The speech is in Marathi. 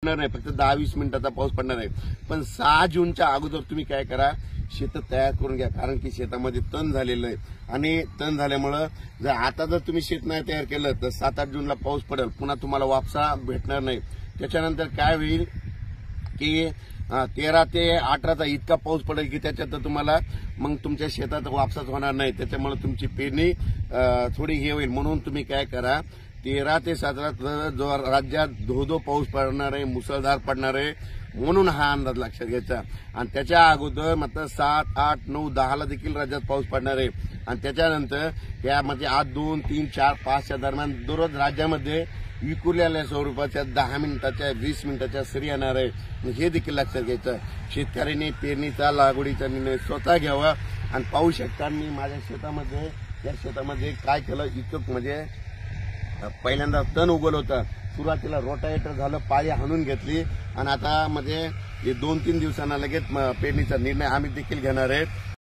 भेटणार नाही, फक्त 10-20 मिनिटाचा पाऊस पडणार आहे। पण 6 जूनच्या अगोदर तुम्ही काय करा, शेत तयार करून घ्या, कारण की शेतामध्ये तण झालेलं आहे आणि तण झाल्यामुळे जर तुम्ही शेत नाही तयार केलं तर 7-8 जूनला पाऊस पडेल, पुन्हा तुम्हाला वापसा भेटणार नाही। त्याच्यानंतर काय होईल की 13 ते 18चा इतका पाऊस पडेल की त्याच्यात तुम्हाला मग तुमच्या शेतात वापसाच होणार नाही, त्याच्यामुळे तुमची पेरणी थोडी हे होईल। म्हणून तुम्ही काय करा, 13 ते 17 जो राज्यात धो पाऊस पडणार आहे, मुसळधार पडणार आहे, म्हणून हा अंदाज लक्षात घ्यायचा। आणि त्याच्या अगोदर मात्र 7, 8, 9, 10ला देखील राज्यात पाऊस पडणार आहे। आणि त्याच्यानंतर यामध्ये 8, 2, 3, 4, 5च्या दरम्यान दररोज राज्यामध्ये विखुरलेल्या स्वरूपाच्या 10 मिनिटाच्या 20 मिनिटाच्या सरी येणार आहे, हे देखील लक्षात घ्यायचं। शेतकऱ्यांनी पेरणीचा लागवडीचा निर्णय स्वतः घ्यावा। आणि पाहू शकता मी माझ्या शेतामध्ये काय केलं, इतकं म्हणजे पहिल्यांदा तण उगवलं होतं, सुरुवातीला रोटावेटर झालं, पाळी हाणून घेतली आणि आता म्हणजे 2-3 दिवसांना लगेच पेरणीचा निर्णय आम्ही देखील घेणार आहेत।